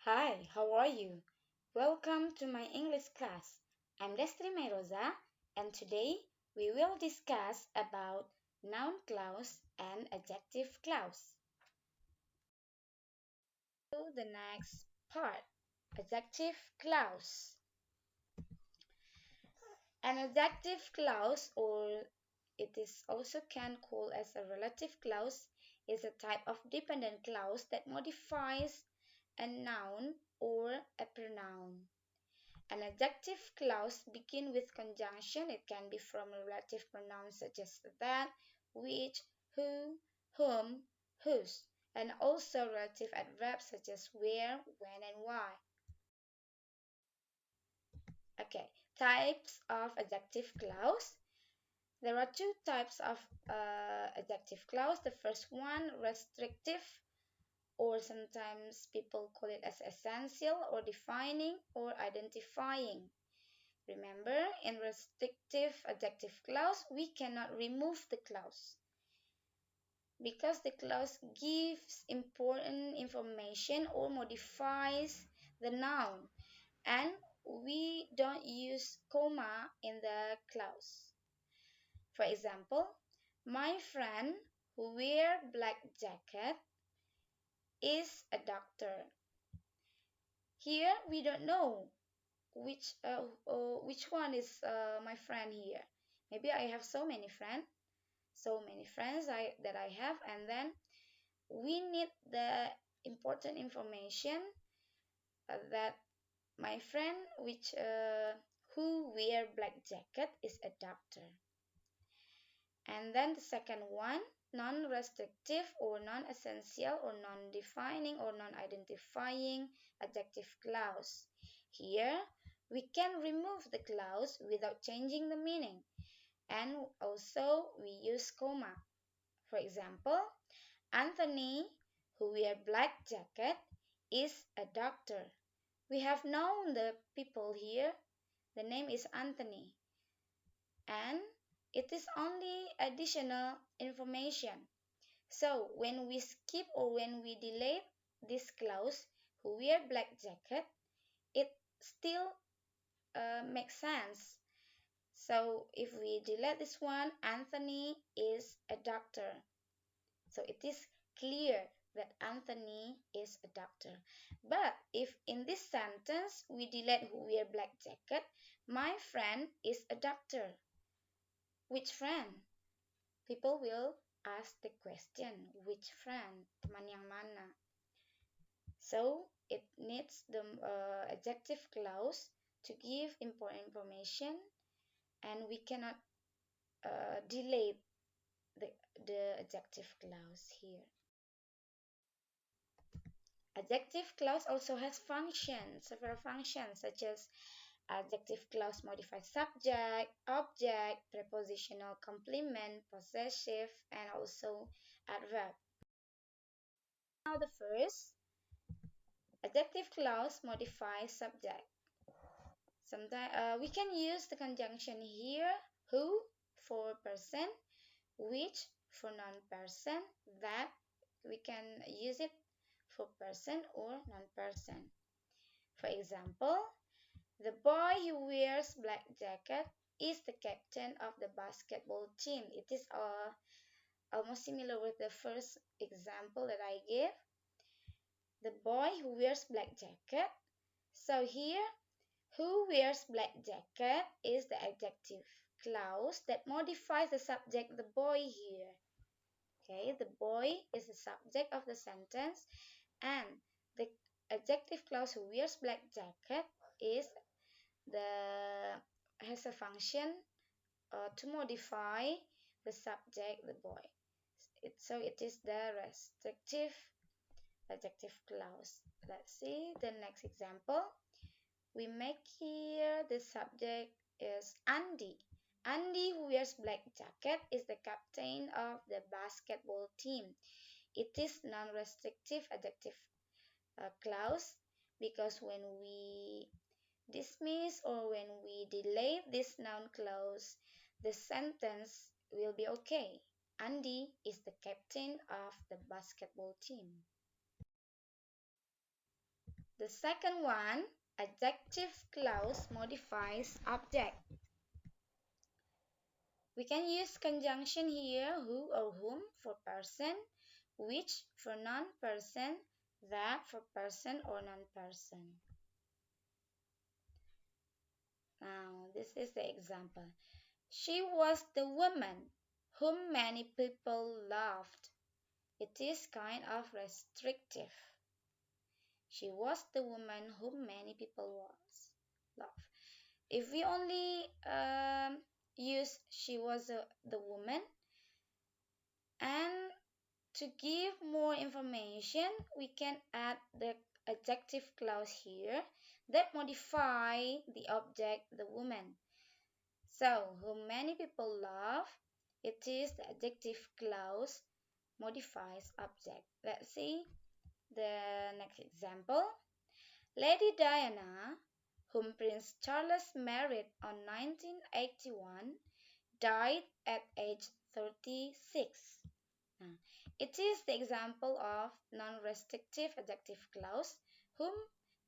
Hi, how are you? Welcome to my English class. I'm Destiny Rosa, and today we will discuss about noun clause and adjective clause. To the next part, adjective clause. An adjective clause, or it is also can call as a relative clause, is a type of dependent clause that modifies a noun or a pronoun. An adjective clause begins with conjunction. It can be from relative pronouns such as that, which, who, whom, whose, and also relative adverbs such as where, when, and why. Okay, types of adjective clause. There are two types of adjective clause. The first one, restrictive, or sometimes people call it as essential, or defining, or identifying. Remember, in restrictive adjective clause, we cannot remove the clause because the clause gives important information or modifies the noun, and we don't use comma in the clause. For example, my friend who wear black jacket is a doctor. Here we don't know which one is my friend here. Maybe I have so many friends that I have, and then we need the important information that my friend which who wear black jacket is a doctor. And then the second one, non-restrictive or non-essential or non-defining or non-identifying adjective clause. Here we can remove the clause without changing the meaning, and also we use comma. For example, Anthony, who wear black jacket, is a doctor. We have known the people here. The name is Anthony, and it is only additional information. So when we skip or when we delete this clause, who wear black jacket, it still makes sense. So if we delete this one, Anthony is a doctor. So it is clear that Anthony is a doctor. But if in this sentence we delete who wear black jacket, my friend is a doctor. Which friend? People will ask the question, which friend? Teman yang mana? So it needs the adjective clause to give important information, and we cannot delete the, the adjective clause here. Adjective clause also has functions, several functions such as adjective clause modifies subject, object, prepositional complement, possessive, and also adverb. Now the first, adjective clause modifies subject. Sometimes we can use the conjunction here, who for person, which for non-person, that we can use it for person or non-person. For example, the boy who wears black jacket is the captain of the basketball team. It is almost similar with the first example that I gave. The boy who wears black jacket. So here, who wears black jacket is the adjective clause that modifies the subject, the boy here. Okay, the boy is the subject of the sentence, and the adjective clause who wears black jacket is the has a function to modify the subject, the boy. So it is the restrictive adjective clause. Let's see the next example. We make here the subject is Andy. Andy, who wears black jacket, is the captain of the basketball team. It is non-restrictive adjective clause because when we dismiss or when we delete this noun clause, the sentence will be okay. Andy is the captain of the basketball team. The second one, adjective clause modifies object. We can use conjunction here, who or whom for person, which for non-person, that for person or non-person. Now, this is the example. She was the woman whom many people loved. It is kind of restrictive. She was the woman whom many people love. If we only use she was the woman, and to give more information, we can add the adjective clause here that modify the object the woman. So, whom many people love, it is the adjective clause modifies object. Let's see the next example. Lady Diana, whom Prince Charles married on 1981, died at age 36. It is the example of non-restrictive adjective clause, whom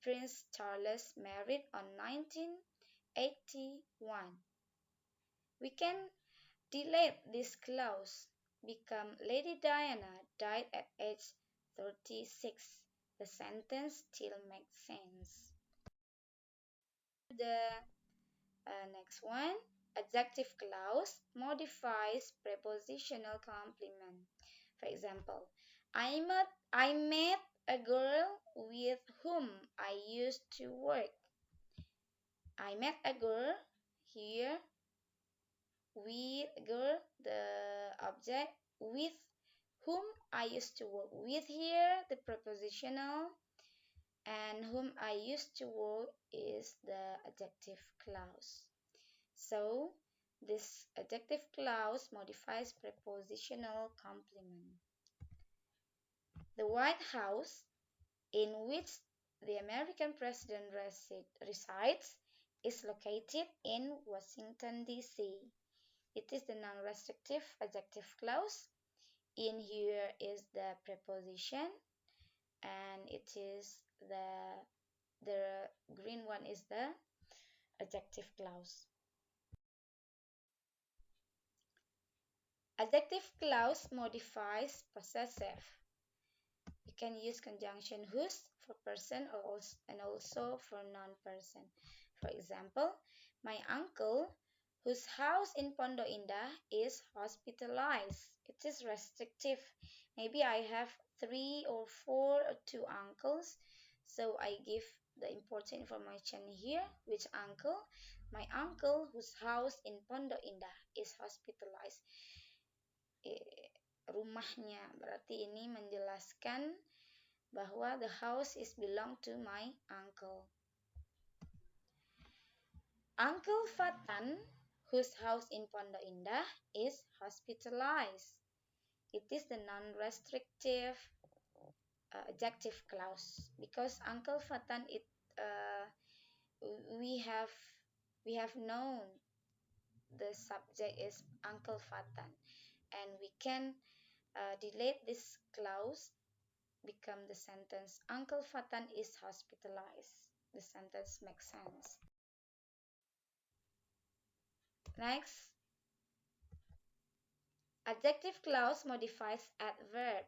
Prince Charles married on 1981. We can delete this clause, become Lady Diana died at age 36. The sentence still makes sense. The next one, adjective clause modifies prepositional complement. For example, I met a girl with whom I used to work. I met a girl here with girl, the object, with whom I used to work. With here, the prepositional, and whom I used to work is the adjective clause. So, this adjective clause modifies prepositional complement. The White House, in which the American president resides, is located in Washington, D.C. It is the non-restrictive adjective clause. In here is the preposition, and it is the green one is the adjective clause. Adjective clause modifies possessive. You can use conjunction whose for person and also for non-person. For example, my uncle, whose house in Pondok Indah is hospitalized. It is restrictive. Maybe I have 3 or 4 or 2 uncles, so I give the important information here. Which uncle? My uncle, whose house in Pondok Indah is hospitalized. Rumahnya, berarti ini menjelaskan bahwa the house is belong to my uncle. Uncle Fatan, whose house in Pondok Indah is hospitalized. It is the non-restrictive adjective clause because Uncle Fatan we have known the subject is Uncle Fatan, and we can delete this clause, become the sentence Uncle Fatan is hospitalized. The sentence makes sense. Next, adjective clause modifies adverb.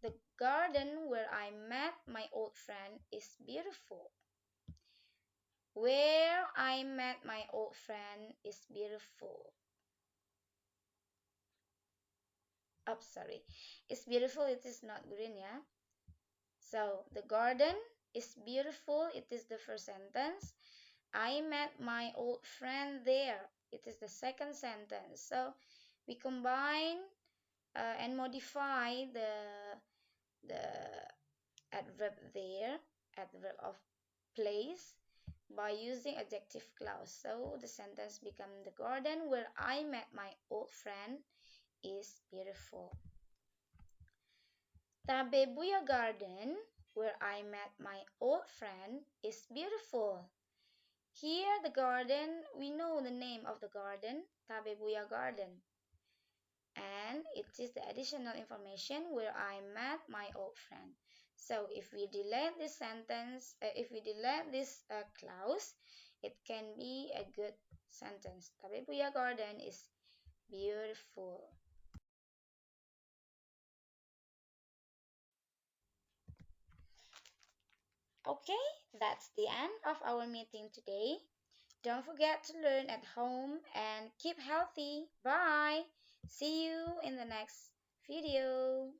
The garden where I met my old friend is beautiful. Where I met my old friend is beautiful. Oh, sorry. It's beautiful, it is not green, yeah? So, the garden is beautiful, it is the first sentence. I met my old friend there. It is the second sentence. So, we combine and modify the adverb there, adverb of place, by using adjective clause. So the sentence becomes the garden where I met my old friend is beautiful. Tabebuya garden where I met my old friend is beautiful. Here the garden, we know the name of the garden, Tabebuya garden. And it is the additional information where I met my old friend. So if we delete this sentence, if we delete this clause, it can be a good sentence. Tapi Buya Garden is beautiful. Okay, that's the end of our meeting today. Don't forget to learn at home and keep healthy. Bye. See you in the next video.